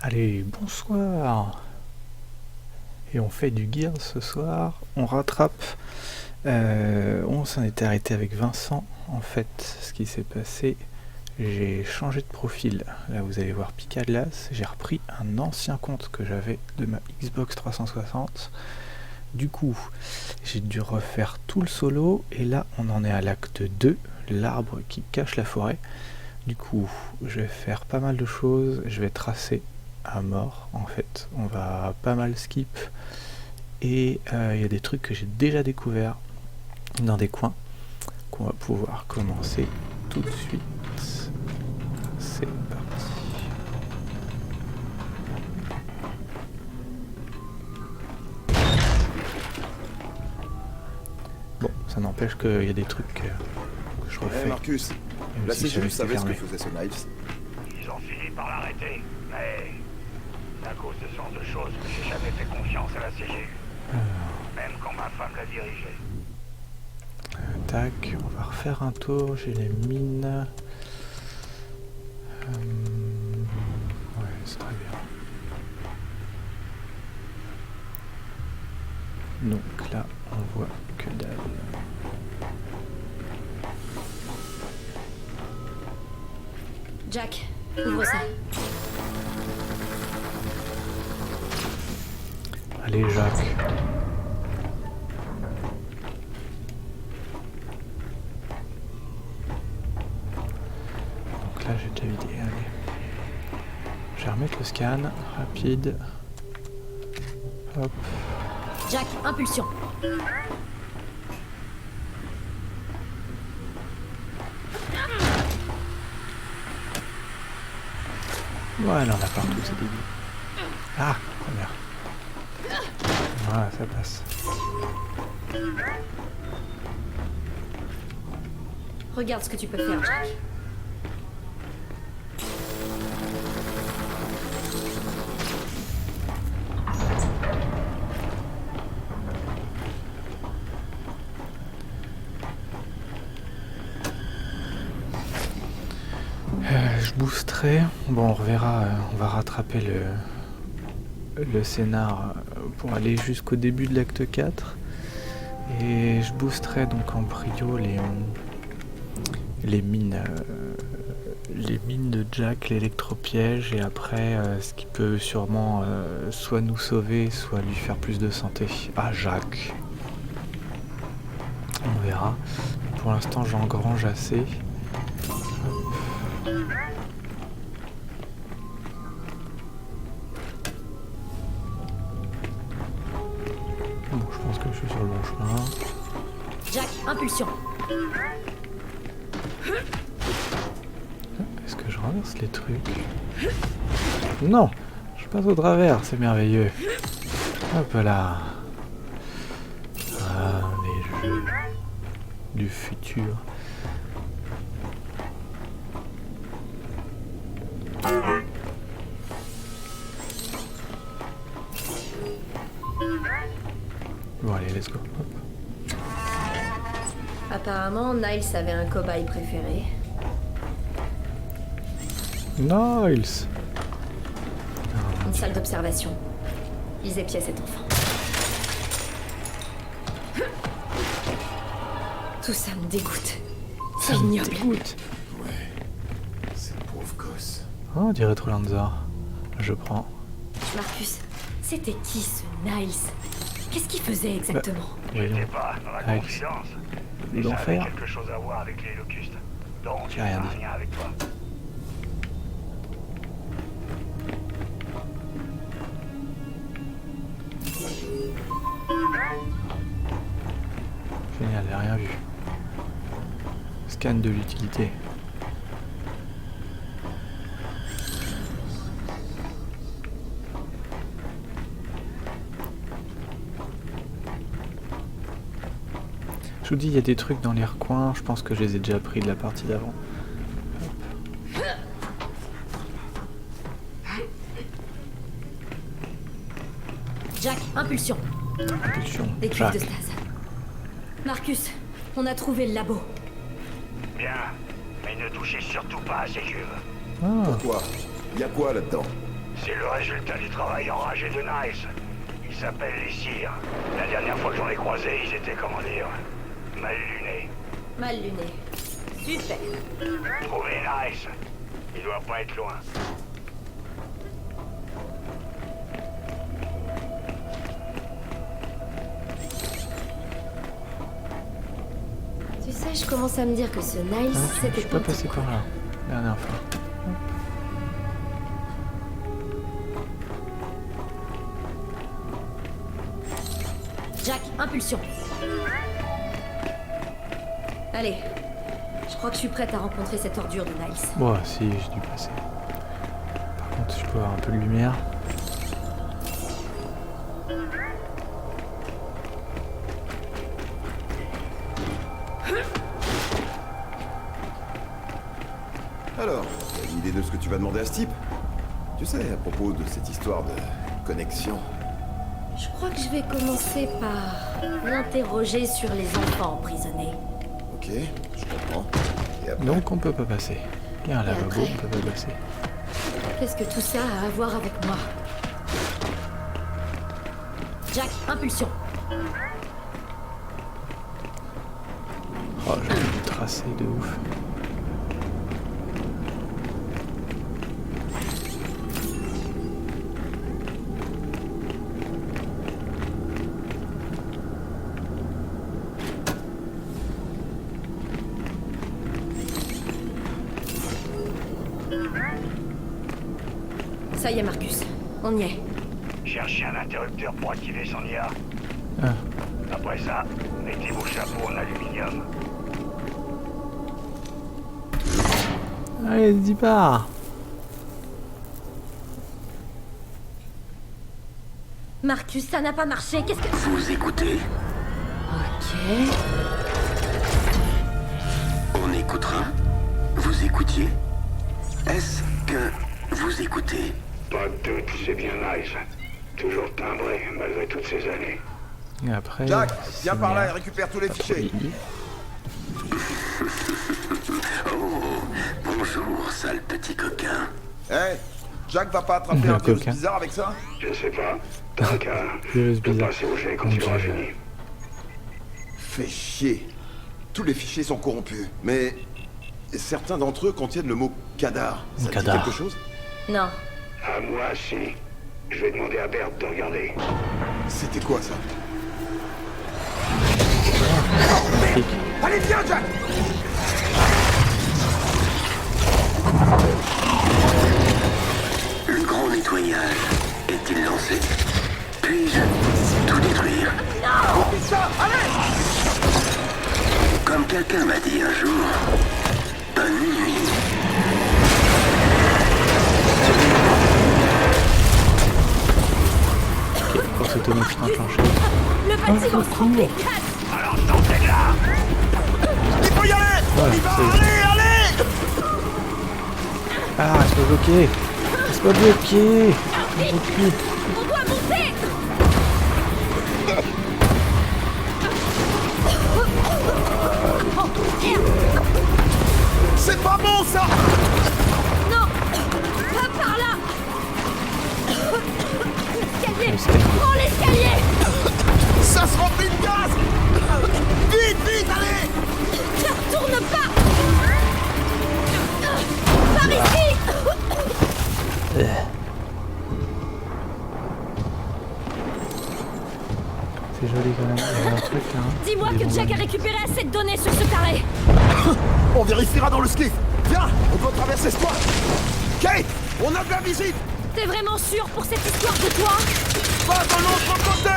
Allez, bonsoir. Et on fait du gear ce soir. On rattrape. On s'en était arrêté avec Vincent. En fait, ce qui s'est passé, j'ai changé de profil. Là, vous allez voir Picadlas. J'ai repris un ancien compte que j'avais de ma Xbox 360. Du coup, j'ai dû refaire tout le solo. Et là, on en est à l'acte 2, l'arbre qui cache la forêt. Du coup, je vais faire pas mal de choses. Je vais tracer à mort, en fait. On va pas mal skip. Et il y a des trucs que j'ai déjà découverts dans des coins qu'on va pouvoir commencer tout de suite. C'est parti. Bon, ça n'empêche qu'il y a des trucs que je refais. Hey Marcus, même la si CGU ça savait ce que fermé. faisait ce Knives. Ils ont fini par l'arrêter, mais c'est à cause de ce genre de choses que j'ai jamais fait confiance à la CGU. Même quand ma femme la dirigeait. Tac, on va refaire un tour. J'ai les mines. Ouais, c'est très bien. Donc là, on voit que dalle. Jack, ouvre ça. Allez, Jacques. Donc là, j'ai déjà vidé. Allez. Je vais remettre le scan. Rapide. Hop. Jack, impulsion. Ouais, là, on a partout, c'est débile. Ah, première. Voilà, ça passe. Regarde ce que tu peux faire, Jack. Je boosterai. Bon, on reverra. On va rattraper le scénar pour aller jusqu'au début de l'acte 4. Et je boosterai donc en prio les mines. Les mines de Jack, l'électropiège, et après ce qui peut sûrement soit nous sauver, soit lui faire plus de santé. Ah, Jacques. On verra. Pour l'instant, j'engrange assez. Bon, je pense que je suis sur le bon chemin. Jack, impulsion. Est-ce que je renverse les trucs? Non! Je passe au travers, c'est merveilleux. Hop là. Ah, les jeux du futur. Bon, allez, let's go. Hop. Apparemment, Niles avait un cobaye préféré. Niles! Une salle d'observation. Ils épiaient cet enfant. Tout ça me dégoûte. C'est Ça me ignoble. dégoûte. Ouais, c'est pauvre gosse. Oh, on dirait Trolanza. Je prends. Marcus, c'était qui ce Niles? Qu'est-ce qu'il faisait exactement? Voyons. J'étais pas dans la Avec confidence. Et ça avait l'enfer. quelque chose à voir avec les locustes. Donc, J'ai rien dit. rien avec toi. Génial, j'ai rien vu. Scan de l'utilité. Je vous dis, il y a des trucs dans les recoins, je pense que je les ai déjà pris de la partie d'avant. Jack, impulsion. Impulsion. Des cuves de Jacques. stase. Marcus, on a trouvé le labo. Bien, mais ne touchez surtout pas à ces cuves. Ah, Pourquoi? Y a quoi là-dedans? C'est le résultat du travail enragé de Nice. Il s'appelle les Cires. La dernière fois que j'en ai croisé, ils étaient, comment dire, mal lunés. Mal luné. Super. Trouvez Nice. Il doit pas être loin. Tu sais, je commence à me dire que ce Niles, Ah, je c'était suis pas passé par là, la dernière fois. Jack, impulsion. Allez. Je crois que je suis prête à rencontrer cette ordure de Niles. Bon, si, j'ai dû passer. Par contre, je peux avoir un peu de lumière. Alors, t'as une idée de ce que tu vas demander à ce type? Tu sais, à propos de cette histoire de connexion. Je crois que je vais commencer par l'interroger sur les enfants emprisonnés. Ok, je comprends. Et après, Donc, on peut pas passer. Il y a un lavabo, après on peut pas passer. Qu'est-ce que tout ça a à voir avec moi? Jack, impulsion. Oh, j'ai dû tracer de ouf. Ça y est, Marcus. On y est. Cherchez un interrupteur pour activer son IA. Ah, Après ça, mettez vos chapeaux en aluminium. allez, dis pas. Marcus, ça n'a pas marché. Qu'est-ce que... Vous écoutez. Ok. On écoutera. Vous écoutiez. Est-ce que vous écoutez? Pas de doute, c'est bien Nice. Toujours timbré, malgré toutes ces années. Et après... Jack, viens c'est par là et merde. récupère tous les Pas trop fichiers. vieilli. Bonjour, sale petit coquin. Hé, Jack va pas attraper Le un virus coquin. bizarre avec ça? Je sais pas. T'as qu'à Virus de bizarre. passer au jet quand Mon tu auras Dieu. fini. Fais chier. Tous les fichiers sont corrompus, mais certains d'entre eux contiennent le mot cadar. Ça te dit Cadar. quelque chose? Non. À moi, si. Je vais demander à Berthe de regarder. C'était quoi ça? Flic. Allez, viens, Jack! Le grand nettoyage est-il lancé? Puis-je tout détruire? Ça, allez! Comme quelqu'un m'a dit un jour, bonne nuit. Ok, force automatique enclenchée. Le bâtiment se remplit. Alors sortez de là! Il faut y aller! Voilà, Il va, c'est bon. allez, allez! Ah, reste pas bloqué. Reste pas bloqué. Bloqué. On doit monter. Oh, merde. C'est pas bon, ça! Non. Pas par là. L'escalier. L'escalier. Prends l'escalier. Ça se remplit de gaz! Vite, vite, allez! Ne retourne pas. Par ici. C'est joli quand même. Il y a un truc là. Dis-moi Des que Jack a bonbons. récupéré assez de données sur ce taré. On vérifiera dans le skiff. Viens, on doit traverser ce toit. Kate, on a de la visite. T'es vraiment sûr pour cette histoire de toi? Va de l'autre côté.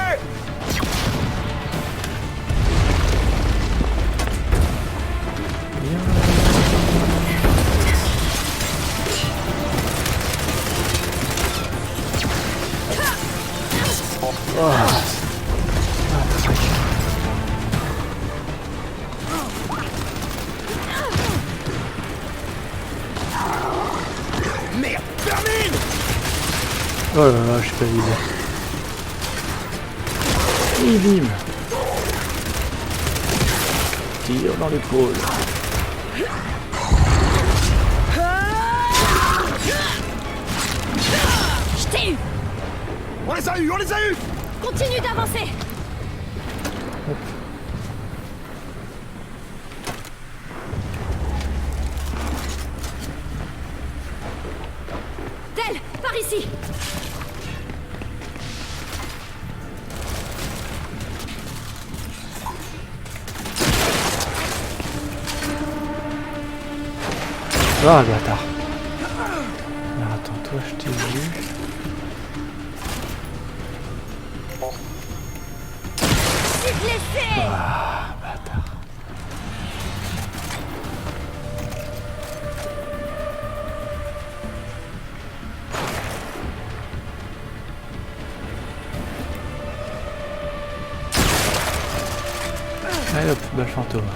Merde, termine. Oh là là, je suis pas visé. Et bim. Tire dans l'épaule. Je t'ai eu! On les a eus, on les a eus! Continue d'avancer! Hop. Del, par ici! Oh le bâtard. Alors attends, toi je t'ai vu. Je suis blessé! Ah bâtard. Allez hop, balle fantôme.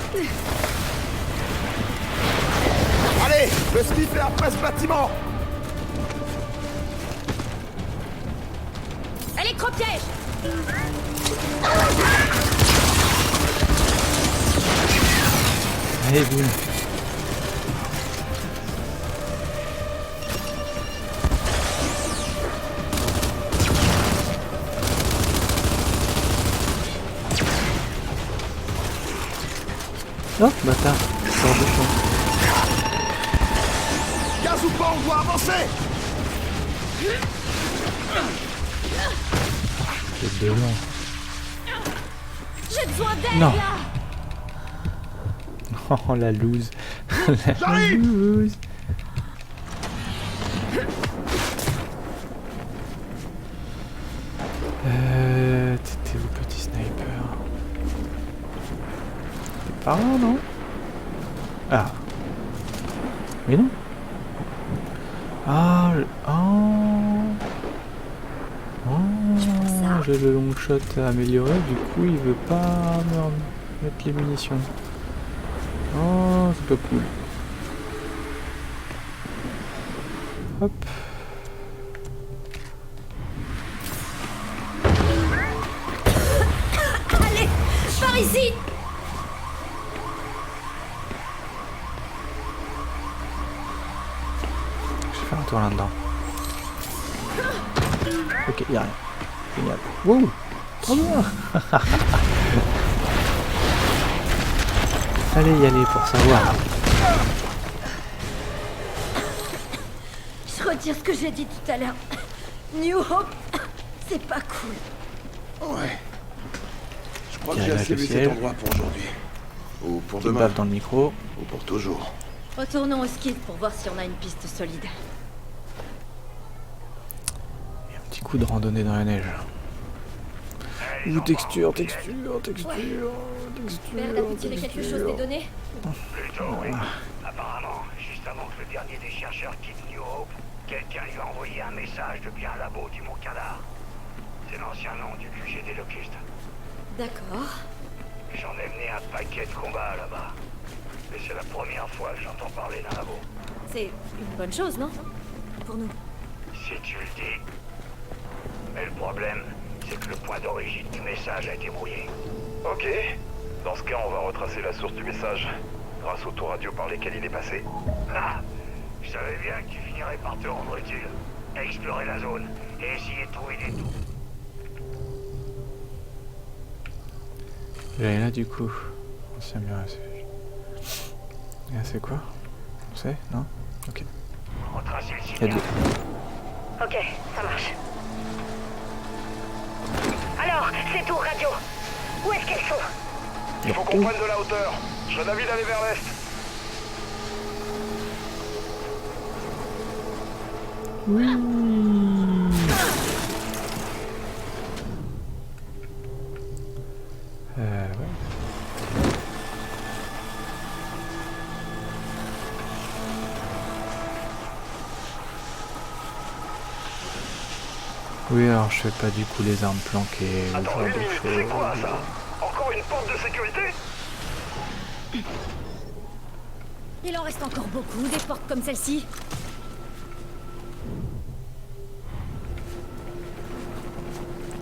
Allez, le skiff est après ce bâtiment! Électropiège! Allez boule. Oh bâtard, sors de champ. Gaz ou pas, on doit avancer! C'est de long. J'ai besoin d'aide Non. là! Oh la loose. La J'arrive. loose. T'étais où petit sniper? T'es par là non? Ah. Mais non. Ah. J'ai le long shot à améliorer, du coup il veut pas me mettre les munitions. Oh, c'est pas cool. Hop. Allez, par ici! Je vais faire un tour là-dedans. Ok, y'a rien. Génial. Wow! Trop bien! Fallait y aller pour savoir. Je retire ce que j'ai dit tout à l'heure. New Hope, c'est pas cool. Ouais. Je crois que Tiens, j'ai là, assez le vu ciel. cet endroit pour aujourd'hui. Ou pour Tu demain. baves dans le micro. Ou pour toujours. Retournons au ski pour voir si on a une piste solide. Et un petit coup de randonnée dans la neige. Ou texture. Bert, a pu tirer quelque chose des données? Plutôt, oui. Apparemment, juste avant que le dernier des chercheurs quitte New Hope, quelqu'un lui a envoyé un message depuis un labo du Mont Kadar. C'est l'ancien nom du QG des locustes. D'accord. J'en ai mené un paquet de combats là-bas. Et c'est la première fois que j'entends parler d'un labo. C'est une bonne chose, non? Pour nous. Si tu le dis. Mais le problème, c'est que le point d'origine du message a été brouillé. Ok. Dans ce cas, on va retracer la source du message, grâce aux tours radio par lesquels il est passé. Ah, je savais bien que tu finirais par te rendre utile. Explorer la zone et essayer de trouver des trous. Et là du coup. On s'est amélioré. Et là c'est quoi? On sait? Non? Ok. Retracer le Il y a signal. deux. Ok, ça marche. Alors, ces tours radio, où est-ce qu'elles sont? Il faut qu'on prenne de la hauteur. Je serais d'avis d'aller vers l'est. Ouais. Oui, alors je fais pas du coup les armes planquées, ce Attends genre une de minute, c'est quoi choses. ça? Encore une porte de sécurité? Il en reste encore beaucoup, des portes comme celle-ci.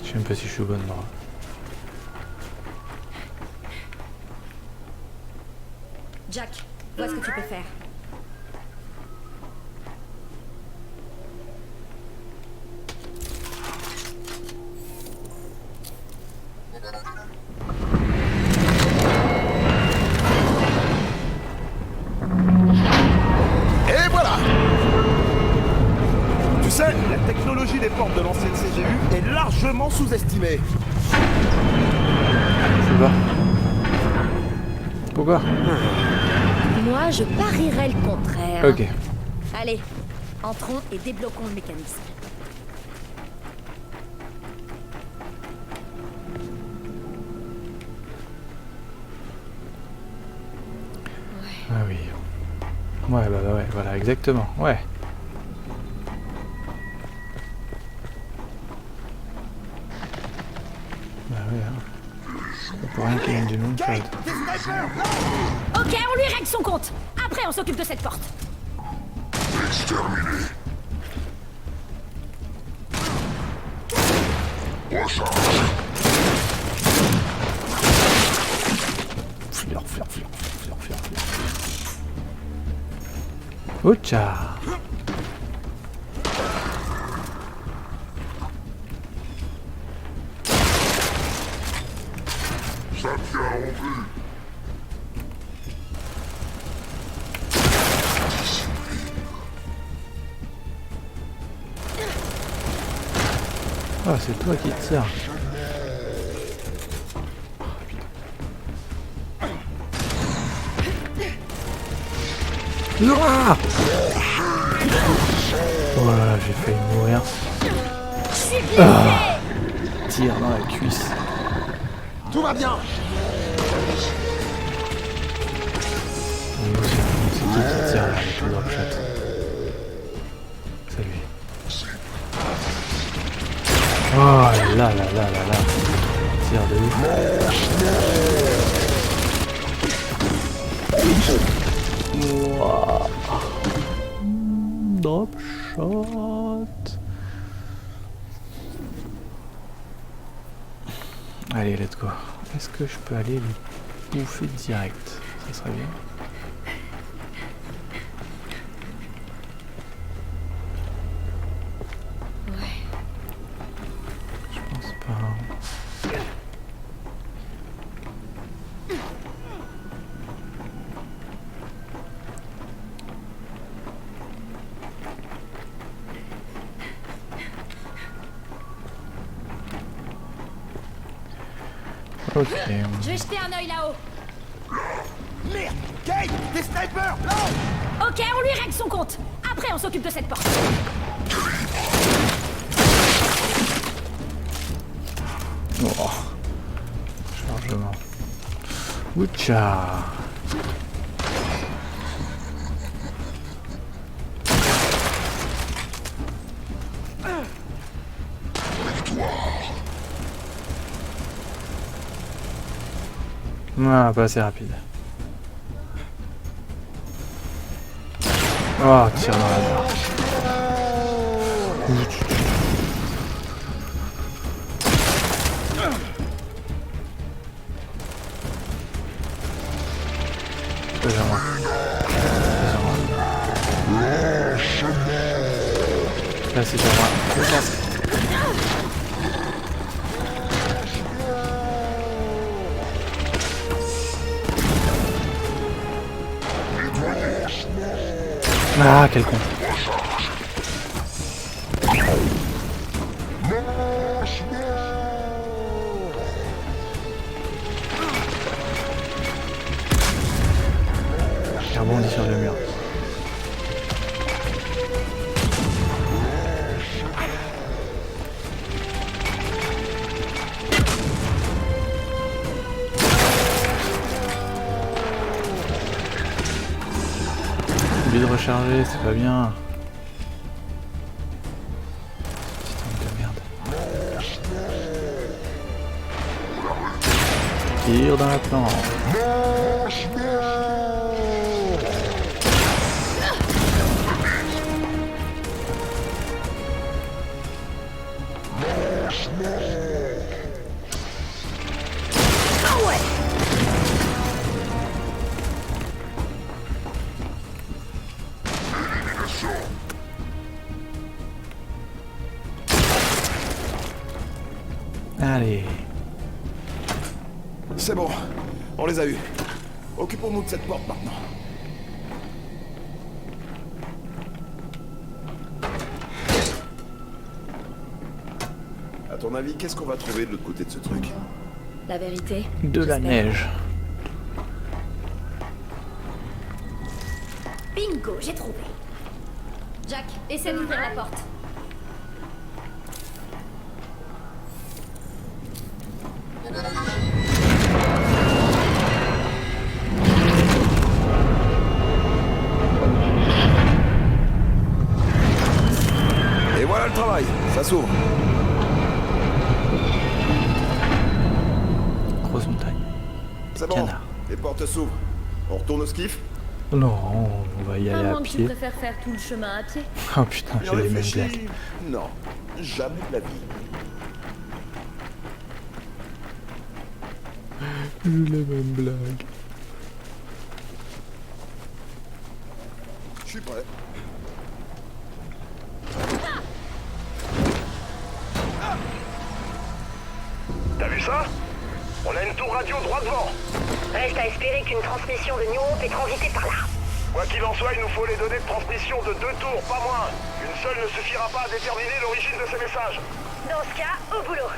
Je sais même pas si je suis au bon endroit. Jack, vois ce que tu peux faire. sais, la technologie des portes de l'ancienne CGU est largement sous-estimée. Je sais pas. Pourquoi? Moi, je parierais le contraire. Ok. Allez, entrons et débloquons le mécanisme. Ah oui. Ouais, bah ouais, voilà, exactement. Ouais. Bah ouais, hein. C'est pour rien qu'il y ait du monde cloud. Ok, on lui règle son compte. Après, on s'occupe de cette porte. Exterminé. Recharge. Fleur. Oucha. Ça tient en vue. Ah, c'est toi qui te sers. Ah, voilà, j'ai failli mourir. Ah, tire dans la cuisse. Tout va bien. C'est qui tire là avec le drop shot? C'est lui. Oh là. Tire de ouf. Wow. Drop shot. Allez, let's go. Est-ce que je peux aller le bouffer direct? Ça serait bien. Je pense pas. Ok. Je vais jeter un œil là-haut. Merde, Kate, des snipers, non. Ok, on lui règle son compte. Après, on s'occupe de cette porte. Oh. Chargement. Oucha. Ah, pas assez rapide. Oh, tire dans la barre. Vers moi. Là, c'est sur moi. Je pense. Ah, quel con. Il rebondit sur le mur. Oublié de recharger, c'est pas bien. Putain de merde. Tire dans la plante. Allez. C'est bon, on les a eus. Occupons-nous de cette porte maintenant. ton avis, qu'est-ce qu'on va trouver de l'autre côté de ce truc? La vérité. De la j'espère. neige. Bingo, j'ai trouvé. Jack, essaie d'ouvrir la porte. Et voilà le travail, ça s'ouvre. Grosse montagne. C'est bon, Canard. les portes s'ouvrent. On retourne au skiff? Non, on va y À aller à moins que tu pied. préfères faire tout le chemin à pied. Oh putain, Bien j'ai les mêmes réfléchi. blagues. Non, jamais de la vie. J'ai les mêmes blagues. Je suis prêt. T'as vu ça? On a une tour radio droit devant. Reste à espérer qu'une transmission de New Hope ait transité par là. Quoi qu'il en soit, il nous faut les données de transmission de 2 tours, pas moins. Une seule ne suffira pas à déterminer l'origine de ces messages. Dans ce cas, au boulot.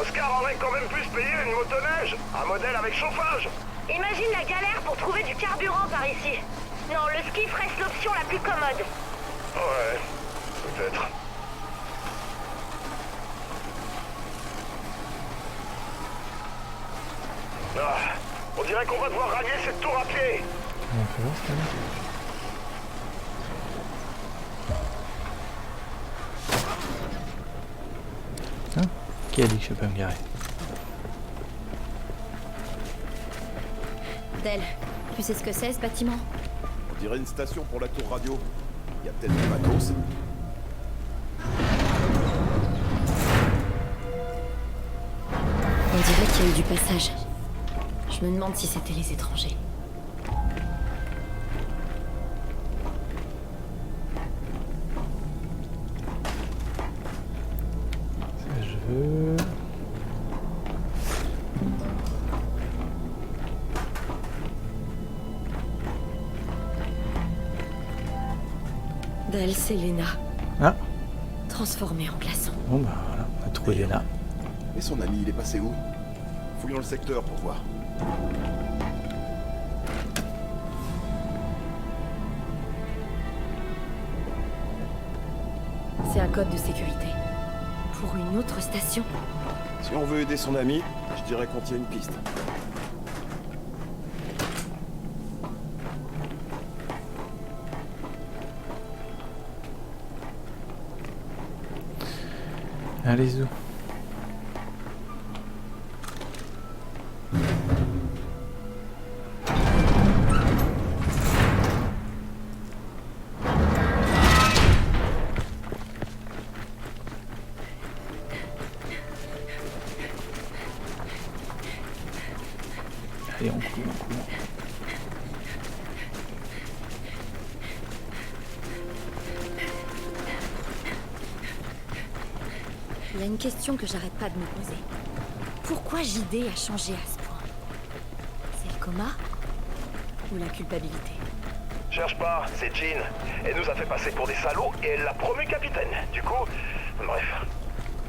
Oscar aurait quand même pu se payer une motoneige, un modèle avec chauffage. Imagine la galère pour trouver du carburant par ici. Non, le skiff reste l'option la plus commode. Ouais, peut-être. Ah, on dirait qu'on va devoir rallier cette tour à pied. On peut voir ça. Hein? Qui a dit que je peux me garer? Del, tu sais ce que c'est ce bâtiment? On dirait une station pour la tour radio. Il y a peut-être des matos. On dirait qu'il y a eu du passage. Je me demande si c'était les étrangers. Ça, je veux. Del, c'est Lena, Ah, transformée en glaçon. bon bah voilà, on a trouvé Lena. Et son ami, il est passé où? Fouillons le secteur pour voir. C'est un code de sécurité. Pour une autre station. Si on veut aider son ami, je dirais qu'on tient une piste. Allez, zou. Allez, on court, on court. Il y a une question que j'arrête pas de me poser. Pourquoi JD a changé à ce point? C'est le coma? Ou la culpabilité? Cherche pas, c'est Jean. Elle nous a fait passer pour des salauds et elle l'a promu capitaine. Du coup, bref.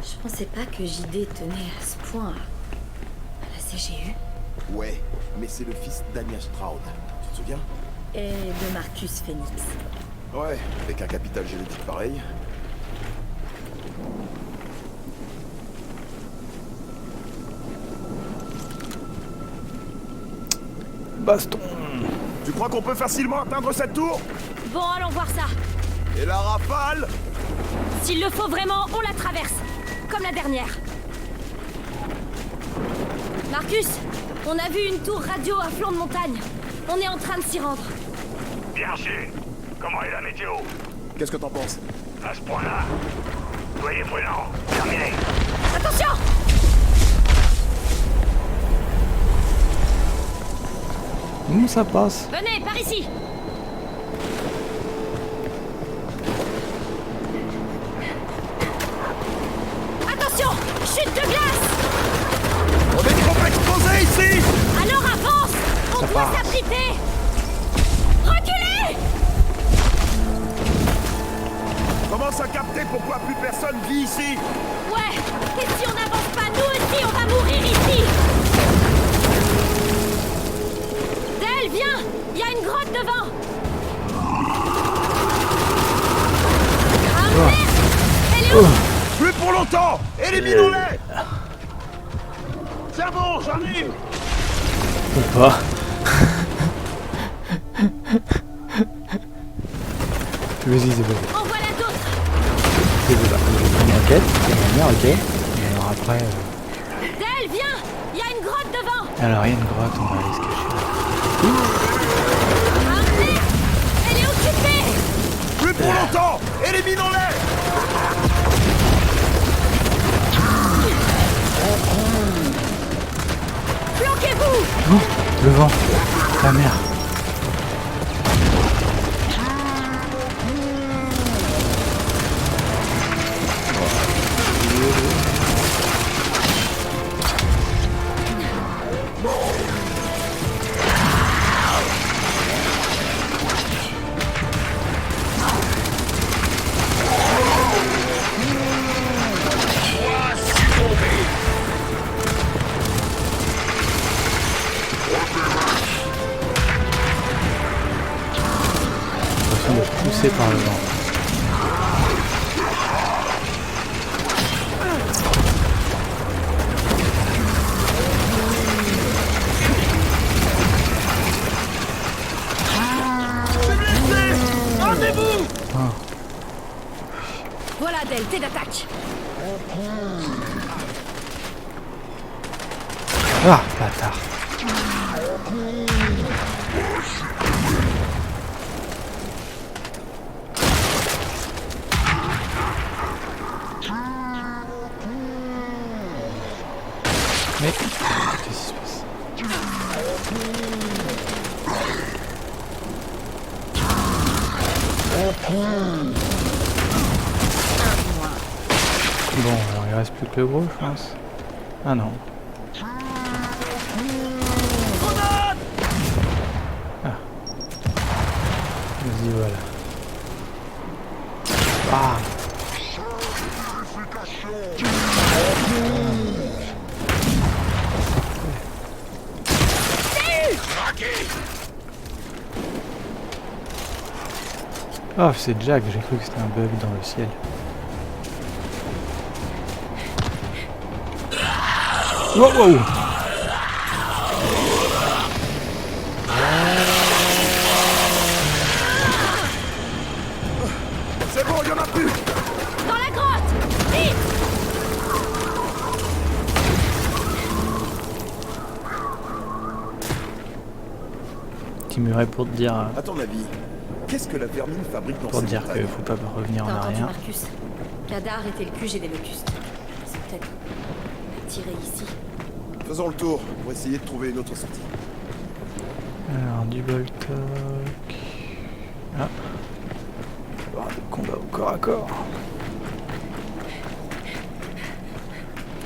Je pensais pas que JD tenait à ce point à la CGU. Ouais, mais c'est le fils d'Anya Stroud. Tu te souviens? Et de Marcus Phoenix. Ouais, avec un capital génétique pareil. Baston. Tu crois qu'on peut facilement atteindre cette tour? Bon, allons voir ça. Et la rafale? S'il le faut vraiment, on la traverse. Comme la dernière. Marcus, on a vu une tour radio à flanc de montagne. On est en train de s'y rendre. Bien sûr. Comment est la météo? Qu'est-ce que t'en penses? À ce point-là, soyez prudents. Terminé. Attention! Ça passe. Venez, par ici! Attention! chute de glace! On est trop exposé ici! Alors avance! On Ça doit part. s'abriter! Reculez! Commence à capter pourquoi plus personne vit ici! Ouais! Et si on n'avance pas, nous aussi, on va mourir ici! Del, viens! Il y a une grotte devant! Ah merde! Elle est où? Plus pour longtemps! Éliminons-les! C'est bon, j'arrive! Ou pas. Vas-y, c'est bon. En voilà d'autres! C'est bon. Je vais prendre une roquette. C'est bien, ok. Et alors après... Del, viens! Il y a une grotte devant! Alors, il y a une grotte, on va aller se cacher là. Ah merde! Elle est occupée! Plus pour longtemps! Éliminons-les! Planquez-vous! Oh, le vent. La mer. J'ai l'impression d'être poussé par le vent. Rendez-vous! Voilà, Del, t'es d'attaque! Ah, bâtard. Mais qu'est-ce qui se passe? Bon, alors il reste plus que le gros, je pense. Ah non. Ah. Vas-y, voilà. Ah. Oh, c'est Jack, j'ai cru que c'était un bug dans le ciel. Wow, wow. C'est bon, il y en a plus! Dans la grotte! Vite! Petit muret pour te dire, À ton avis, qu'est-ce que la vermine fabrique dans pour ces te dire montagnes? qu'il faut pas revenir en T'as entendu arrière. Marcus? Kadar était le QG des locustes. Ils sont peut-être attirés ici. Faisons le tour pour essayer de trouver une autre sortie. Alors, du Boltok. Ah. Il va y avoir des combats au corps à corps.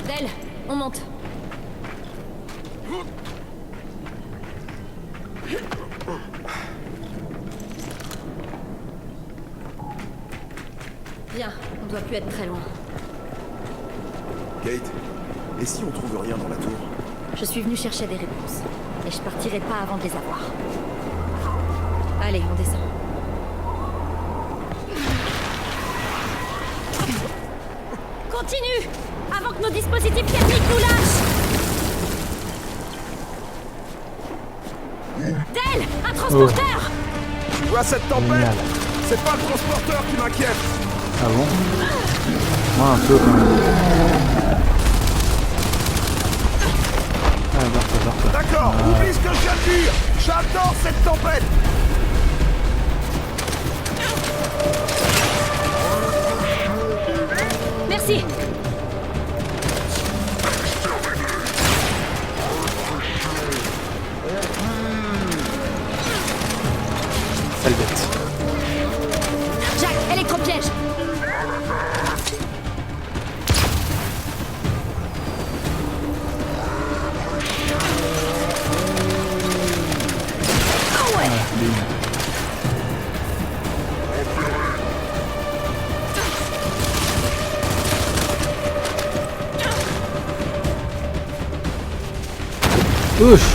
Del, on monte. Bien, on doit plus être très loin. Kate, et si on trouve rien dans la tour? Je suis venu chercher des réponses. Et je partirai pas avant de les avoir. Allez, on descend. Continue! Avant que nos dispositifs thermiques nous lâchent! Del, un transporteur! Tu vois cette tempête? Génial. C'est pas le transporteur qui m'inquiète! Ah bon? Moi un peu quand même. Ah, barre-toi, barre-toi. D'accord, oublie ce que je viens de dire! J'adore cette tempête! Merci! Sale bête. Jack, électropiège! Ouf.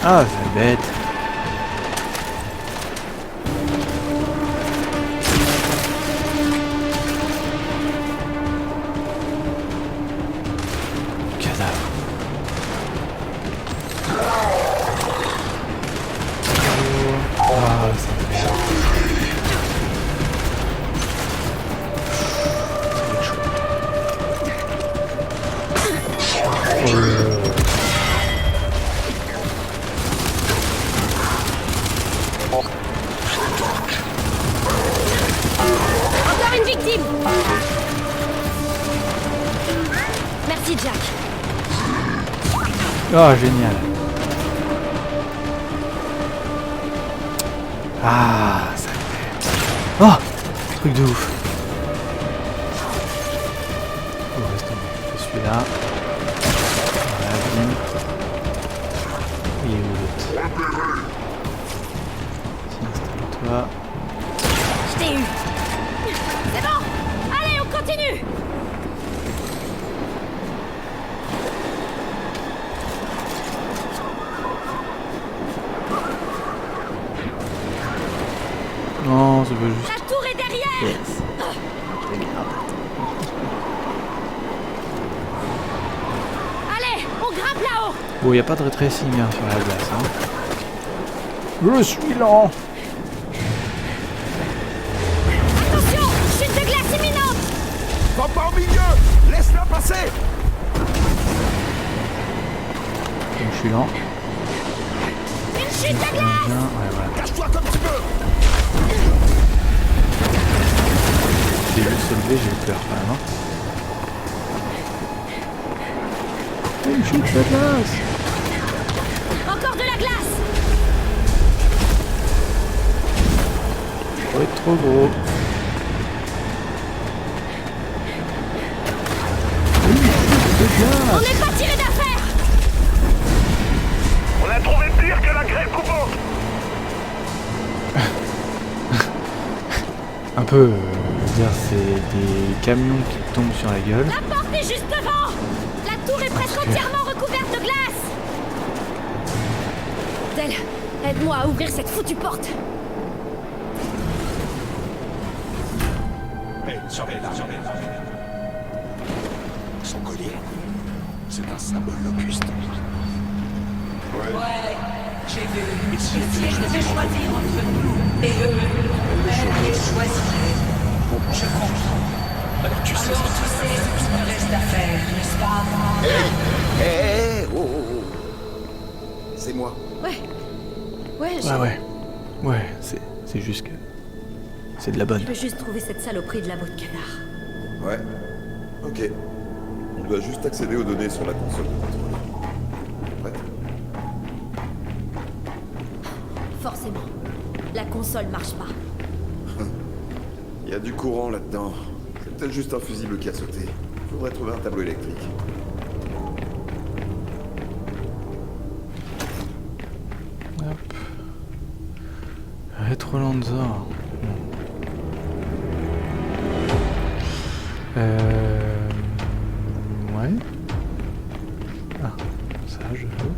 Ah, c'est bête. Cadavre. Ah, c'est merde. Encore une victime. Merci, Jack. Oh, génial. Ah, ça fait... Oh, truc de ouf. Oh, reste tomber. Je fais celui-là. Voilà, bim. Il est où l'autre? Tiens, installe-toi. Je t'ai eu. C'est bon. Allez, on continue. Non, ça veut juste... La tour est derrière. Yes. Regarde. Allez, on grimpe là-haut. Bon, il n'y a pas de retracing hein, sur la glace. Hein. Je suis lent. Attention, chute de glace imminente. Va pas au milieu. Laisse-la passer. Comme je suis lent. Une chute de glace. Bien, ouais, voilà. Cache-toi comme tu peux. J'ai vu se lever, j'ai eu peur quand même. Hein. Une chute de glace. Encore de la glace. Ça va être trop gros. Une chute de glace. On n'est pas tiré d'affaire. On a trouvé pire que la grêle coupante. Un peu, je veux dire, c'est des camions qui tombent sur la gueule. La porte est juste devant. La tour est presque entièrement recouverte de glace. Del, aide-moi à ouvrir cette foutue porte. Hé, surveille là. Son collier, c'est un symbole locuste. Ouais, j'ai vu. Et si je devais choisir entre nous et eux, elle les choisirait. Je comprends. Alors tu sais Alors tu sais ce qu'il me reste à faire, n'est-ce pas? Hé, oh, oh, oh. C'est moi. Ouais. Ouais, Ouais, c'est juste que... C'est de la bonne. Je veux juste trouver cette saloperie de labo de canard. Ouais. Ok. On doit juste accéder aux données sur la console de contrôle. Prête? Forcément. La console marche pas. Il y a du courant là-dedans. C'est peut-être juste un fusible qui a sauté. Faudrait trouver un tableau électrique. Hop. Retro Lanza. Ouais. Ah, ça je veux.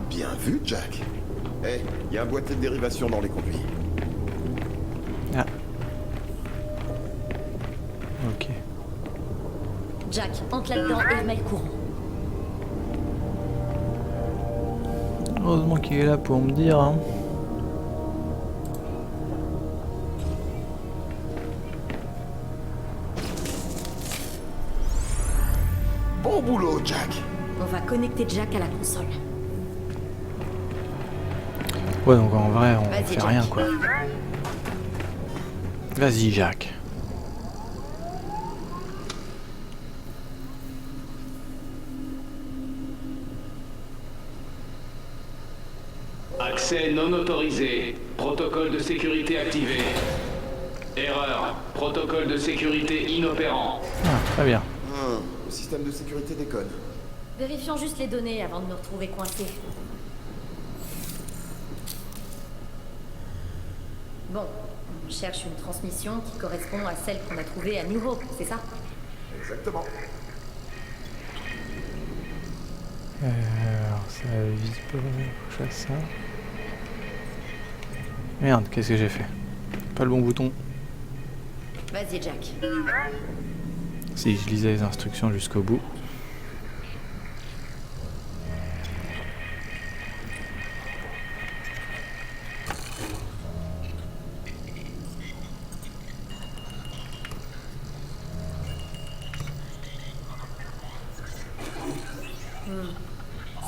Bien vu, Jack. Hé, il y a un boîtier de dérivation dans les conduits. Ah. Ok. Jack, entre là-dedans et remets le courant. Heureusement qu'il est là pour me dire. Hein. Bon boulot, Jack. On va connecter Jack à la console. Ouais, donc en vrai, on Vas-y, fait Jack. rien quoi. Vas-y, Jack. Accès non autorisé. Protocole de sécurité activé. Erreur. Protocole de sécurité inopérant. Ah, très bien. Le système de sécurité déconne. Vérifions juste les données avant de me retrouver coincé. Bon, on cherche une transmission qui correspond à celle qu'on a trouvée à New Hope, c'est ça? Exactement. Alors ça vibre, je fais ça. Merde, qu'est-ce que j'ai fait? Pas le bon bouton. Vas-y, Jack. Si je lisais les instructions jusqu'au bout.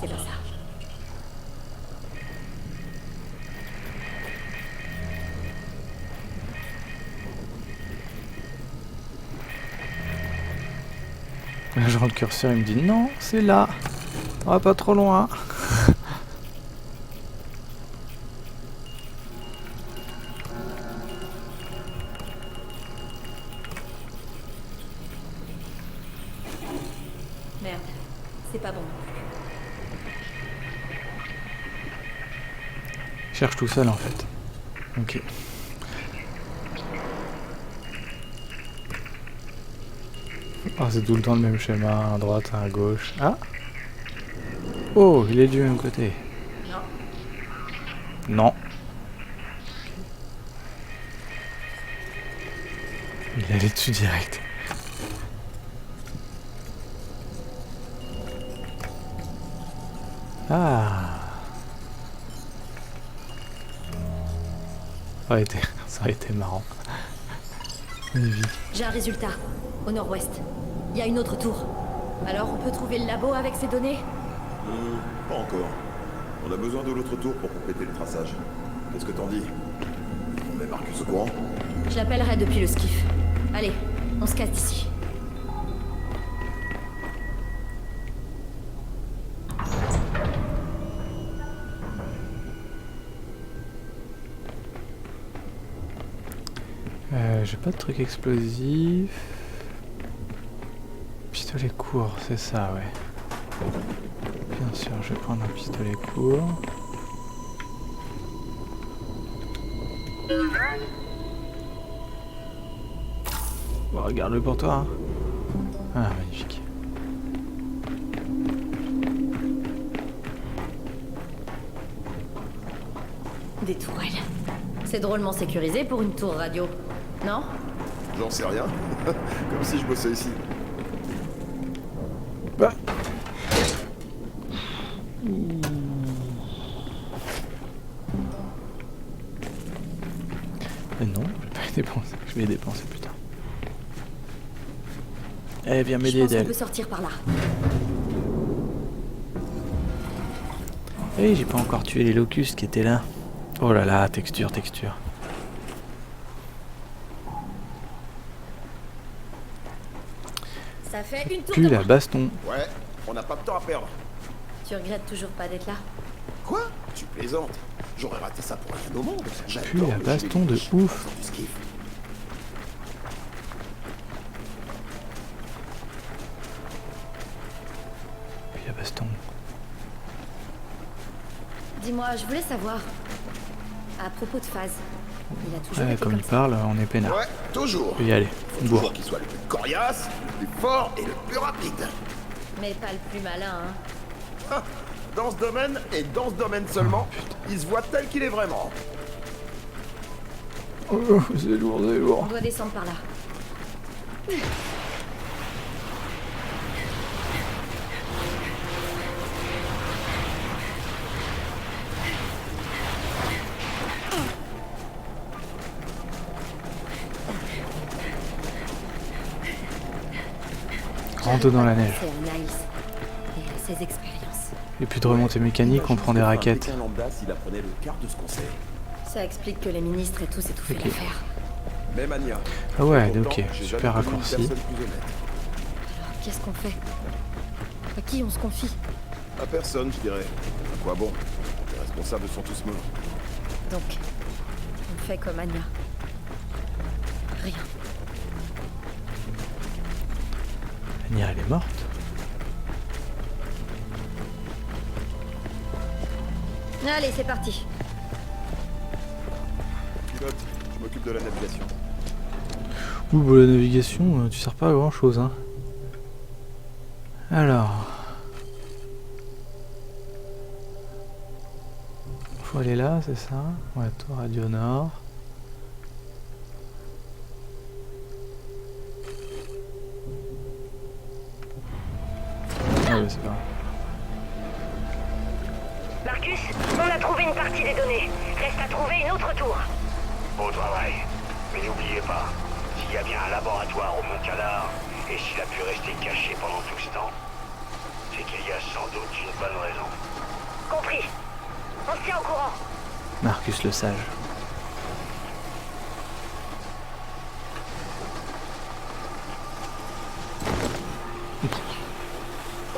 C'est pas ça. Genre le curseur il me dit non, c'est là. On va pas trop loin. Merde, c'est pas bon. Je cherche tout seul en fait. Ok. Oh, c'est tout le temps le même schéma, à droite, à gauche. Ah! Oh, il est du même côté. Non. Non. Il allait dessus direct. Ah! Ça aurait été marrant. Magnifique. J'ai un résultat. Au nord-ouest. Il y a une autre tour. Alors on peut trouver le labo avec ces données? Pas encore. On a besoin de l'autre tour pour compléter le traçage. Qu'est-ce que t'en dis? On met Marcus au courant? Je l'appellerai depuis le skiff. Allez, on se casse d'ici. J'ai pas de truc explosif. Pistolet court, c'est ça, ouais. Bien sûr, je vais prendre un pistolet court. Bon, regarde-le pour toi. Hein. Ah, magnifique. Des tourelles. C'est drôlement sécurisé pour une tour radio. Non? J'en sais rien. Comme si je bossais ici. Bah. Mais non, je vais pas les dépenser. Je vais les dépenser plus tard. Eh, viens m'aider, Je pense qu'on Del. peut sortir par là. Eh, j'ai pas encore tué les locustes qui étaient là. Oh là là, texture, texture. Ça fait une tour Plus de la moins. baston. Ouais, on n'a pas de temps à perdre. Tu regrettes toujours pas d'être là? Quoi? Tu plaisantes? J'aurais raté ça pour rien au monde. Plus la baston de ouf. Du skiff. Plus la baston. Dis-moi, je voulais savoir. À propos de Phase. Il a toujours Ouais, été comme comme il ça. parle, on est peinard. Ouais, toujours. On peut y aller. Faut Bourre. toujours qu'il soit le plus coriace, le plus fort et le plus rapide. Mais pas le plus malin, hein. Ah, dans ce domaine, et dans ce domaine seulement, il se voit tel qu'il est vraiment. Oh, c'est lourd, c'est On lourd. doit descendre par là. Rentre dans la neige. C'est à Niles et à ses expériences. Et puis de remontée mécanique, on prend des raquettes. Un lambda s'il apprenait le quart de ce qu'on sait. Ça explique que les ministres aient tous étouffé Ok. l'affaire. Même Anya. Ah ouais, Pourtant, ok, j'ai super jamais connu une raccourci. personne plus honnête. Alors, qu'est-ce qu'on fait? À qui on se confie? À personne, je dirais. À quoi bon? Les responsables sont tous morts. Donc, on fait comme Anya. Rien. Anya, elle est morte. Allez, c'est parti. Pilote, je m'occupe de la navigation. Ouh, bah, la navigation, tu sers pas à grand chose, hein. Alors... faut aller là, c'est ça? Ouais, tour radio nord. Ah ouais, c'est pas grave. Marcus, on a trouvé une partie des données. Reste à trouver une autre tour. Beau travail. Mais n'oubliez pas, s'il y a bien un laboratoire au Mont Cadar, et s'il a pu rester caché pendant tout ce temps, c'est qu'il y a sans doute une bonne raison. Compris. On se tient au courant. Marcus le sage.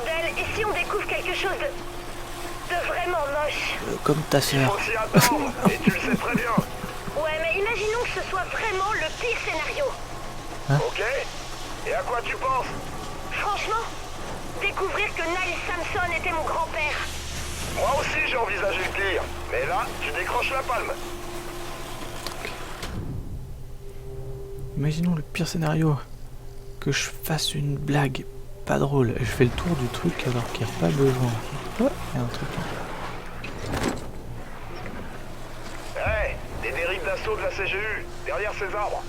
Del, et si on découvre quelque chose de vraiment moche? Comme ta sœur. Faut s'y attendre, et tu le sais très bien. Ouais, mais imaginons que ce soit vraiment le pire scénario. Ok? Et à quoi tu penses? Franchement, découvrir que Niles Samson était mon grand-père. Moi aussi j'ai envisagé le pire, mais là, tu décroches la palme. Imaginons le pire scénario. Que je fasse une blague pas drôle. Et je fais le tour du truc alors qu'il n'y a pas besoin. Oh, il y a un truc. Hey, des dérives d'assaut de la CGU, derrière ces arbres.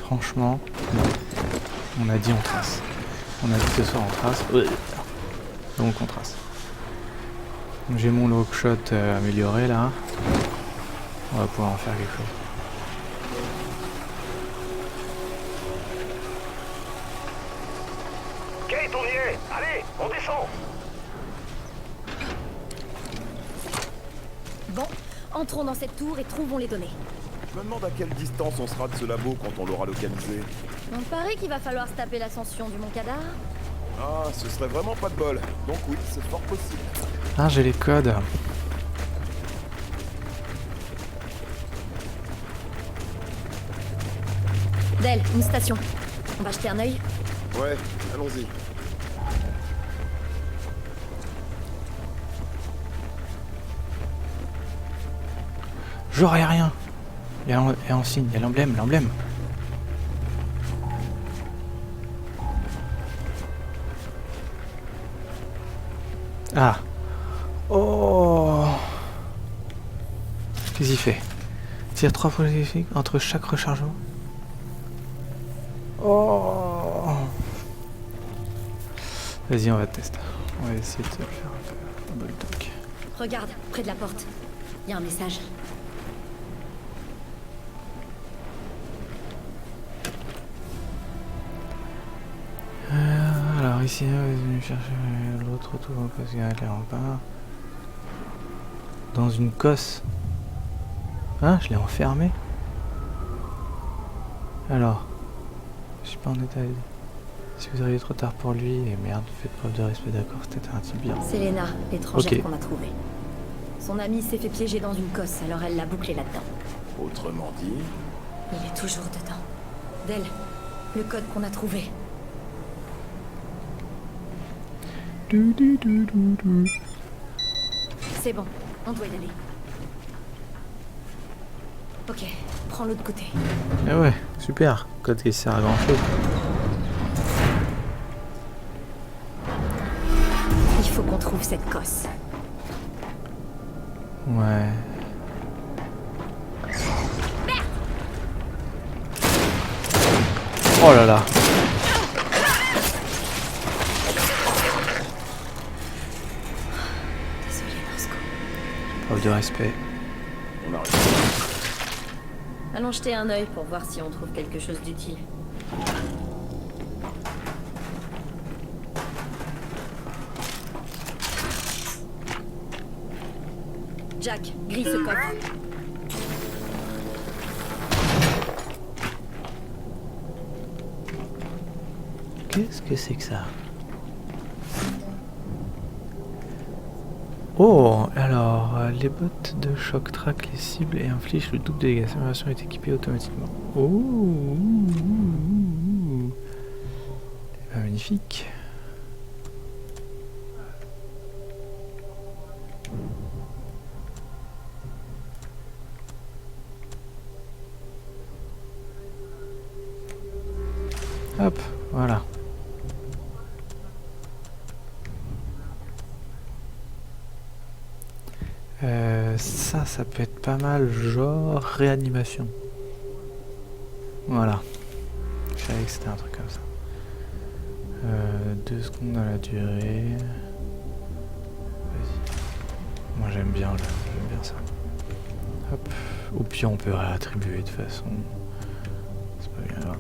Franchement, non. On a dit on trace. On a dit que ce soir on trace. Ouais. Donc on trace. Donc j'ai mon lockshot amélioré là. On va pouvoir en faire quelque chose. Kate, on y est. Allez, on descend. Bon, entrons dans cette tour et trouvons les données. Je me demande à quelle distance on sera de ce labo quand on l'aura localisé. On paraît qu'il va falloir se taper l'ascension du Mont Cadar. Ah, ce serait vraiment pas de bol. Donc oui, c'est fort possible. Ah, j'ai les codes. Del, une station. On va jeter un œil. Ouais, allons-y. J'aurais rien. Il y a un signe, il y a l'emblème, l'emblème. Ah. Oh. Qu'est-ce qu'il fait? Tire 3 projectiles entre chaque rechargement. Oh. Vas-y, on va tester. On va essayer de faire un bulldog. Regarde, près de la porte. Il y a un message. Alors ici, on est venu chercher l'autre tour parce qu'il y a les remparts. Dans une cosse. Hein, je l'ai enfermé. Alors, je suis pas en état. Si vous arrivez trop tard pour lui, et merde, faites preuve de respect, d'accord, c'était un type bien. C'est Lena, l'étrangère Ok. qu'on a trouvée. Son ami s'est fait piéger dans une cosse, alors elle l'a bouclé là-dedans. Autrement dit... Il est toujours dedans. Del, le code qu'on a trouvé. C'est bon, on doit y aller. Ok, prends l'autre côté. Ah ouais, super, code qui sert à grand chose. Il faut qu'on trouve cette cosse. Ouais. Oh là là. Désolé, Nosco. Preuve de respect. On arrive. Allons jeter un œil pour voir si on trouve quelque chose d'utile. Jack, grille ce coffre. Qu'est-ce que c'est que ça? Oh, alors, les bottes de choc traquent les cibles et infligent le double de dégâts. Cette version est équipée automatiquement. Oh, magnifique. Hop, voilà. Ça peut être pas mal, genre réanimation. Voilà. Je savais que c'était un truc comme ça. 2 secondes à la durée. Vas-y. Moi j'aime bien ça. Hop. Ou puis on peut réattribuer de toute façon. C'est pas bien grave.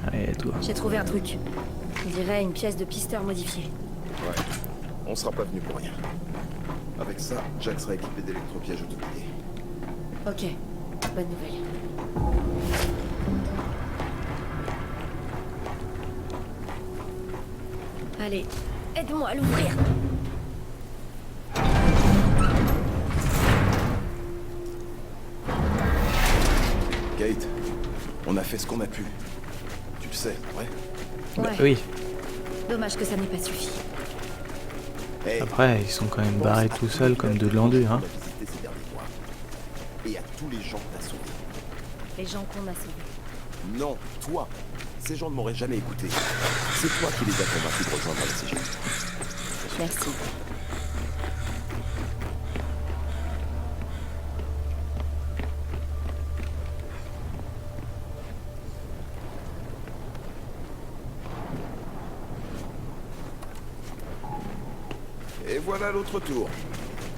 Allez, toi. J'ai trouvé un truc. On dirait une pièce de pisteur modifiée. Ouais, on sera pas venu pour rien. Avec ça, Jack sera équipé d'électropièges automatisés. Ok, bonne nouvelle. Allez, aide-moi à l'ouvrir. Kate, on a fait ce qu'on a pu. Tu le sais, ouais? Ouais, Oui. dommage que ça n'ait pas suffi. Hey, Après, ils sont quand même barrés tout seuls comme deux glandus, hein. on a visité ces derniers mois. Et à tous les gens que t'as sauvés. Les gens qu'on a sauvés. Non, toi. Ces gens ne m'auraient jamais écouté. C'est toi qui les as convaincus de rejoindre la CG. Merci. Et voilà l'autre tour.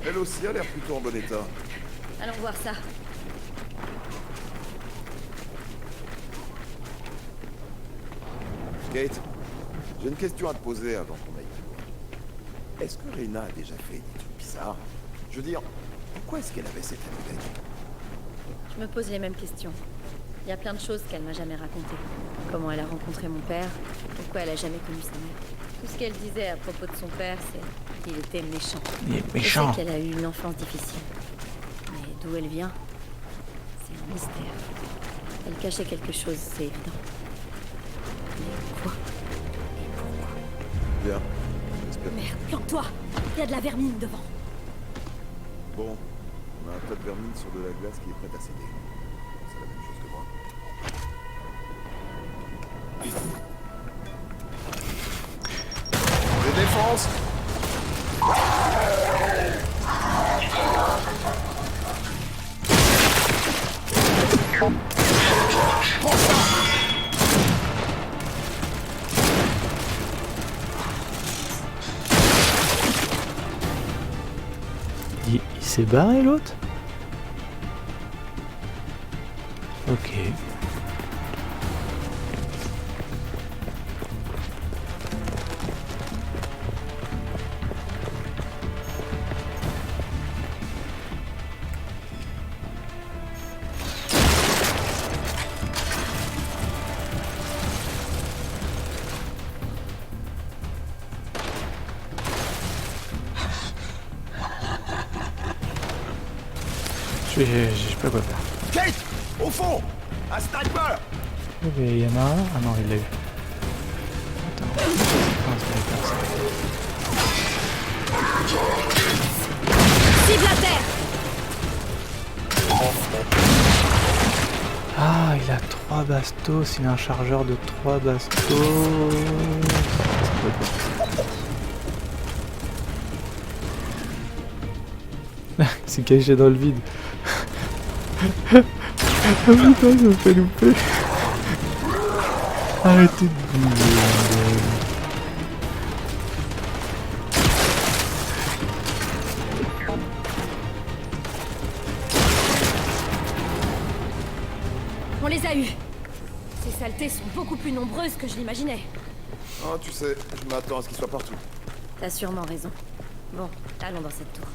Elle aussi a l'air plutôt en bon état. Allons voir ça. Kate, j'ai une question à te poser avant qu'on aille plus loin. Est-ce que Reyna a déjà fait des trucs bizarres? Je veux dire, pourquoi est-ce qu'elle avait cette amulette? Je me pose les mêmes questions. Il y a plein de choses qu'elle m'a jamais racontées. Comment elle a rencontré mon père, pourquoi elle a jamais connu sa mère. Tout ce qu'elle disait à propos de son père, c'est qu'il était méchant. Il est Je méchant. sais qu'elle a eu une enfance difficile. Mais d'où elle vient, c'est un mystère. Elle cachait quelque chose, c'est évident. Mais quoi? Et pourquoi? Bien. J'espère. Merde, planque-toi! Il y a de la vermine devant. Bon, on a un tas de vermine sur de la glace qui est prête à céder. C'est la même chose que moi. Les défenses! Il s'est barré l'autre? Ok. Je sais pas quoi faire. Kate! Au fond! Un sniper! Il y en a un. Ah non, il l'a eu. Attends. Un sniper, ça. Cible à terre! Ah, il a 3 bastos. Il a un chargeur de 3 bastos. Il s'est caché dans le vide. Ah putain, ça me fait louper. Arrêtez de bouger, bordel. On les a eus. Ces saletés sont beaucoup plus nombreuses que je l'imaginais. Oh, tu sais, je m'attends à ce qu'ils soient partout. T'as sûrement raison. Bon, allons dans cette tour.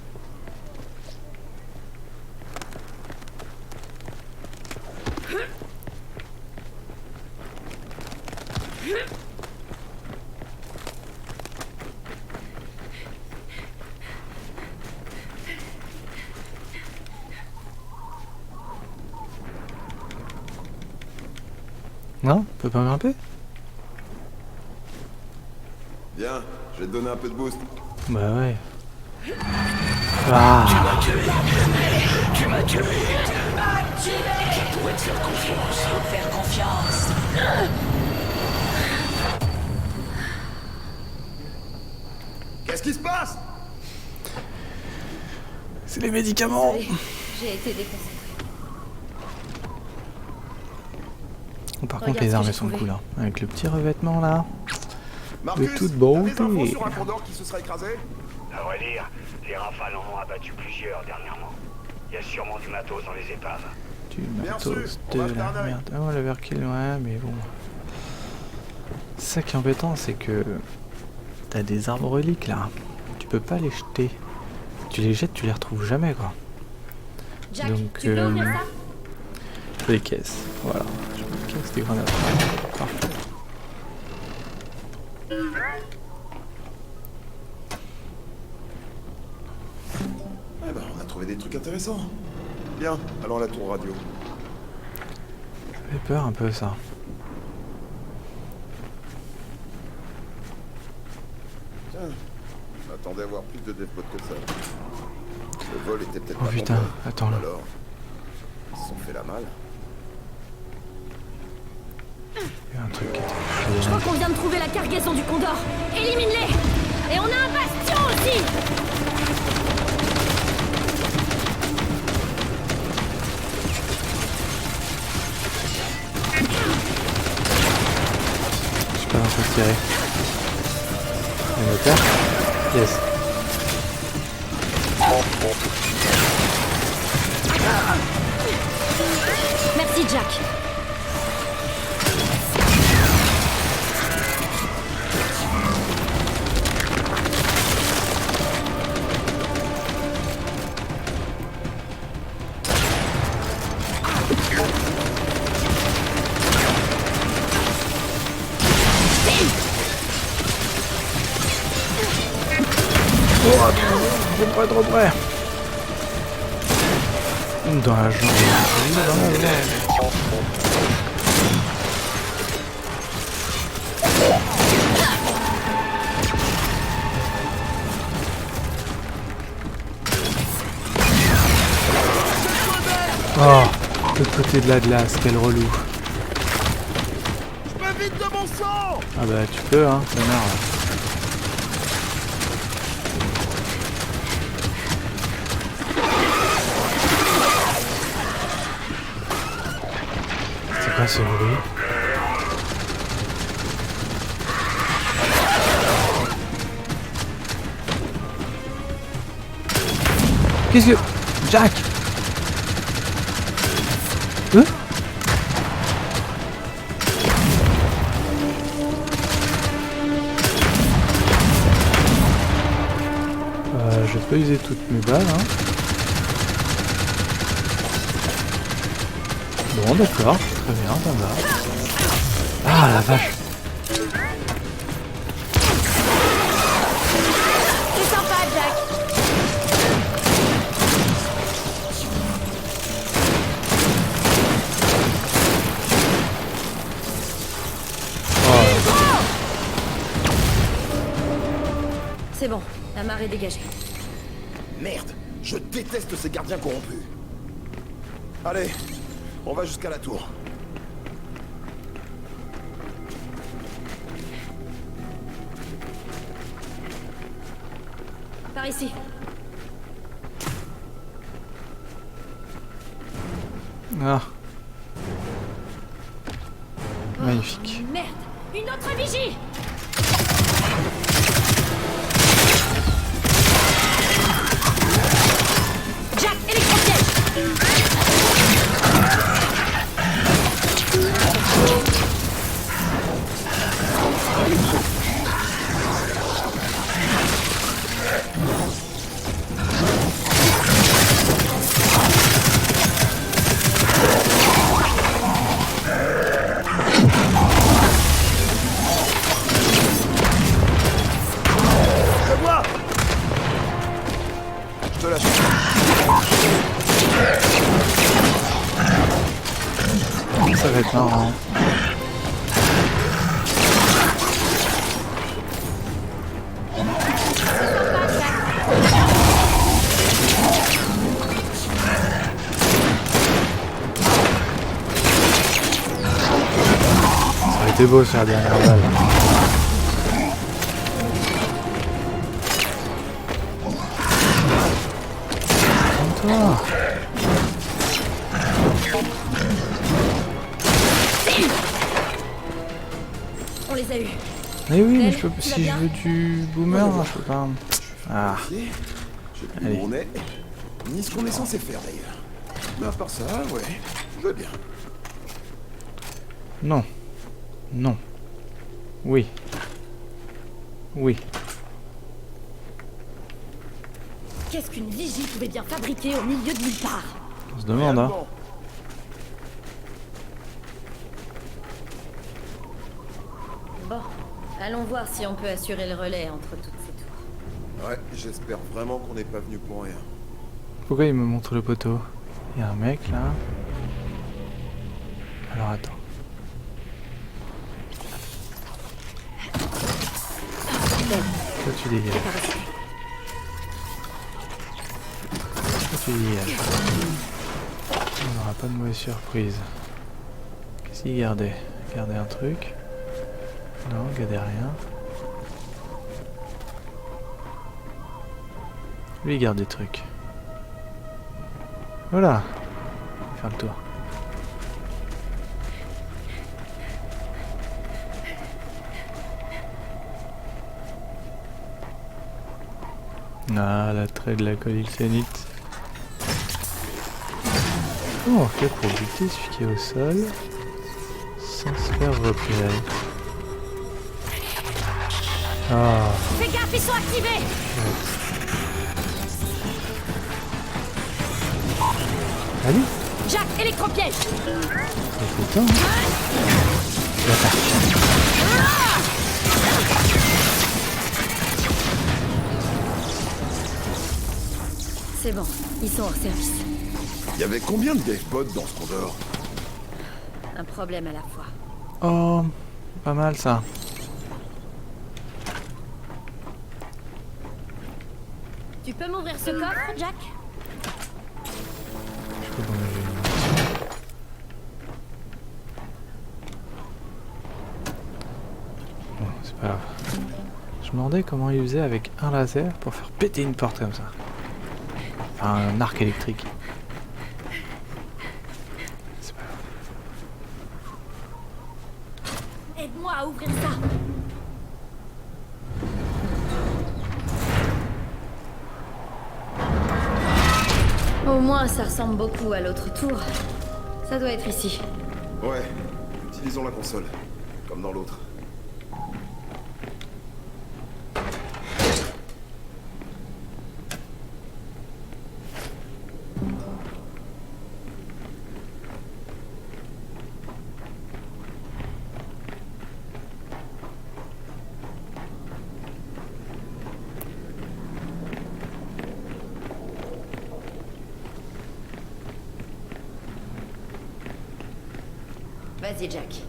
Non, on peut pas grimper? Viens, je vais te donner un peu de boost. Bah ouais. Ah. Tu m'as tué. Tu m'as tué. Je pourrais te faire confiance. Faire confiance. Qu'est-ce qui se passe? C'est les médicaments. Désolée, j'ai été déconcentrée. Par Regarde contre, les ce que armes j'ai elles sont trouvé. cool. Hein. Avec le petit revêtement là. Marcus, toute t'as beauté. des infos sur un condor qui se serait écrasé? À vrai dire, les rafales en ont abattu plusieurs dernièrement. Il y a sûrement du matos dans les épaves. Du Bien matos sûr, on de va jeter un la œil. merde. Oh, le verkill, ouais, mais bon. Ça qui est embêtant, c'est que t'as des arbres reliques là. Tu peux pas les jeter. Tu les jettes, tu les retrouves jamais quoi. Jack, Donc, tu peux ouvrir ça? je fais les caisses. Voilà. Je fais les caisses des grenades. Parfait. Eh ben, on a trouvé des trucs intéressants. Bien, allons à la tour radio. Ça fait peur un peu ça. Tiens, je m'attendais à voir plus de devpots que ça. Le vol était peut-être Oh pas putain, complet. attends là. Alors, ils se sont fait la malle. Il y a un truc qui Je crois qu'on vient de trouver la cargaison du Condor. Élimine-les! Et on a un bastion aussi! Je sais pas dans quoi tirer. Un moteur. Yes. Merci, Jack. Trop près, trop près. Dans la jambe. Dans la jambe. Oh, le côté de la glace, quel relou. Je peux vite de mon sang! Ah bah tu peux hein, ça marche. C'est quoi ce bruit? Qu'est-ce que... Jack! Je vais pas user toutes mes balles hein. Bon d'accord, très bien, ça va. Ah la vache. C'est sympa, Jack. C'est bon, la marée est dégagée. Merde, je déteste ces gardiens corrompus. Allez, on va jusqu'à la tour. Par ici. Ah. Magnifique. Merde, une autre vigie. Jack, électropiège. Je vois! Je te lâche. Ça va être marrant. c'était beau sur la dernière balle. Calme-toi. On les a eus. Mais oui, mais Ben, je peux, tu vas si je bien veux du boomer, je peux pas. Ah, Je sais plus Allez. où on est, ni ce qu'on est censé faire d'ailleurs. Mais à part ça, ouais, je veux bien. non. Non. Oui. Oui. Qu'est-ce qu'une vigie pouvait bien fabriquer au milieu de nulle part? On se demande, hein. Réellement. Bon, allons voir si on peut assurer le relais entre toutes ces tours. Ouais, j'espère vraiment qu'on n'est pas venu pour rien. Pourquoi il me montre le poteau? Il y a un mec là. Alors attends. Toi tu dégages. Toi tu dégages. On n'aura pas de mauvaise surprise. Qu'est-ce qu'il gardait? Il gardait un truc. Non, il gardait rien. Lui il garde des trucs. Voilà. Faire le tour. Ah, l'attrait de la colixénite. Comment on fait pour buter celui qui est au sol sans se faire repérer? Ah, Fais gaffe, ils sont activés! allez, Jack, électropiège! c'est le temps. C'est bon, ils sont hors service. Il y avait combien de devpods dans ce condor? Un problème à la fois. Oh, pas mal ça. Tu peux m'ouvrir ce coffre, Jack? Je peux qu'on ait une- Bon, c'est pas grave. Je me demandais comment il faisait avec un laser pour faire péter une porte comme ça. Enfin, un arc électrique. C'est pas grave. Aide-moi à ouvrir ça! Au moins, ça ressemble beaucoup à l'autre tour. Ça doit être ici. Ouais, utilisons la console, comme dans l'autre. Vas-y, Jack.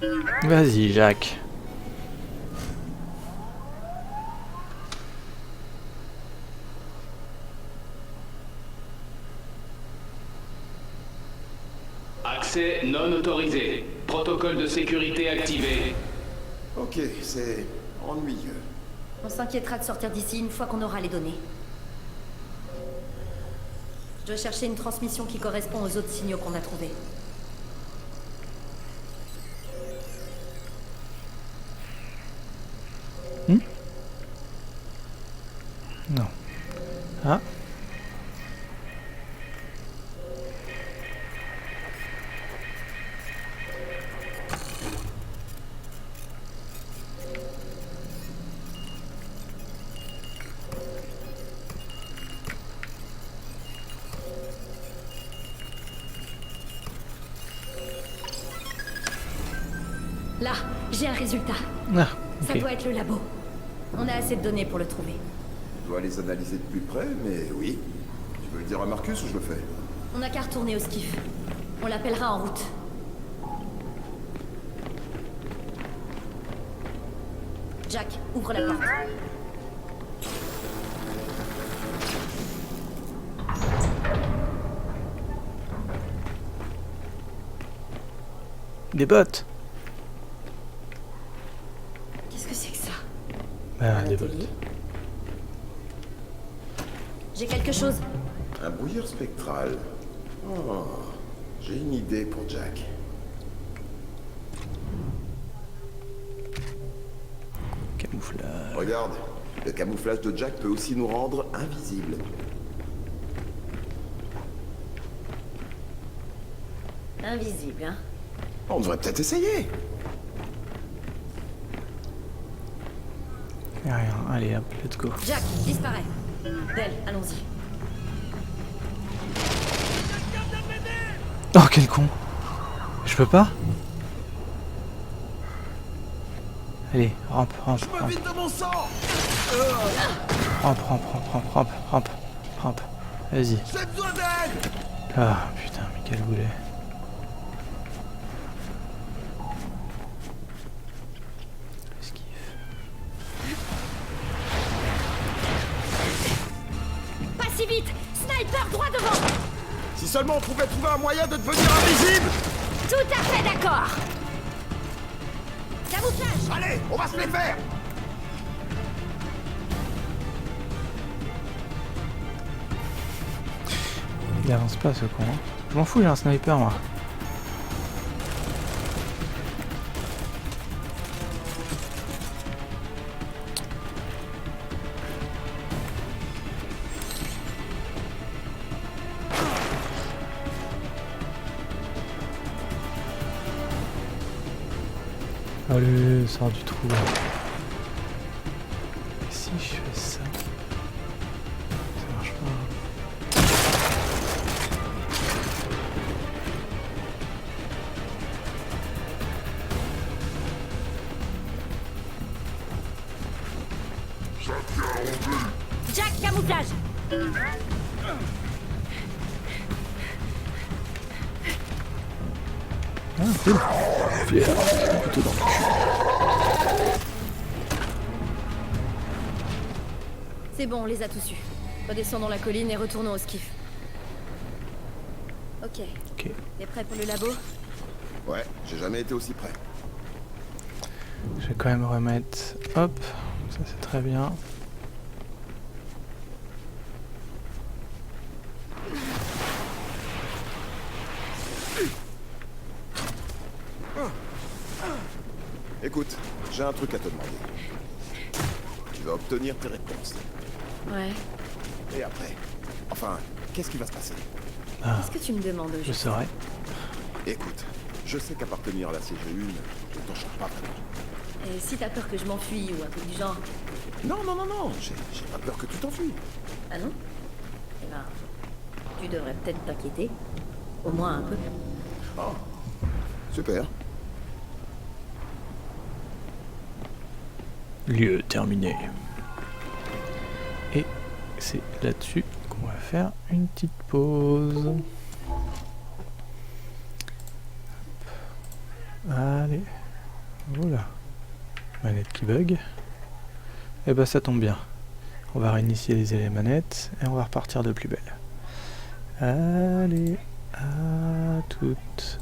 Vas-y, Jacques. Accès non autorisé. Protocole de sécurité activé. Ok, c'est ennuyeux. On s'inquiétera de sortir d'ici une fois qu'on aura les données. Je dois chercher une transmission qui correspond aux autres signaux qu'on a trouvés. Non. Ah. Là, j'ai un résultat. Ah, Ça ok. doit être le labo. On a assez de données pour le trouver. Je dois les analyser de plus près, mais oui. Tu veux le dire à Marcus ou je le fais? On n'a qu'à retourner au skiff. On l'appellera en route. Jack, ouvre la porte. Des bottes. Bah, Un des atelier. bottes. J'ai quelque chose. Un brouilleur spectral. Oh, j'ai une idée pour Jack. Camouflage. Regarde, le camouflage de Jack peut aussi nous rendre invisibles. Invisible, hein. On devrait peut-être essayer. Y'a rien. Allez, hop, let's go. Jack, disparaît. Del, allons-y. Oh, quel con. Je peux pas? Allez, rampe, rampe, rampe. Vite de mon sang. Rampe, rampe, rampe, rampe, rampe, rampe, rampe. Vas-y. J'ai besoin d'aide. Ah, putain, mais quel boulet. Esquive. Pas si vite! Sniper droit devant! Si seulement on pouvait trouver un moyen de devenir invisible. Tout à fait d'accord! Camouflage! Allez, on va se les faire. Il avance pas ce con. Hein. Je m'en fous, j'ai un sniper moi. Allez, sors du trou. Et si je fais ça, ça marche pas. Jack, camouflage! Ah, cool. Fier. Plutôt dans le cul. C'est bon, on les a tous eus. Redescendons la colline et retournons au skiff. Ok. Ok. T'es prêt pour le labo? Ouais, j'ai jamais été aussi près. Je vais quand même remettre. Hop. Ça c'est très bien. Écoute, j'ai un truc à te demander. Tu vas obtenir tes réponses. Ouais. Et après? Enfin, qu'est-ce qui va se passer? Ah, Qu'est-ce que tu me demandes au je juste? saurais. Écoute, je sais qu'appartenir à la CG1 ne t'enchante pas vraiment. Et si t'as peur que je m'enfuis ou un truc du genre? Non, non, non, non, j'ai pas peur que tu t'enfuis. Ah non? Eh ben, tu devrais peut-être t'inquiéter. Au moins un peu. Oh, super. Lieu terminé. Et c'est là-dessus qu'on va faire une petite pause. Allez. Voilà. Manette qui bug. Et bah ça tombe bien. On va réinitialiser les manettes et on va repartir de plus belle. Allez. À toutes.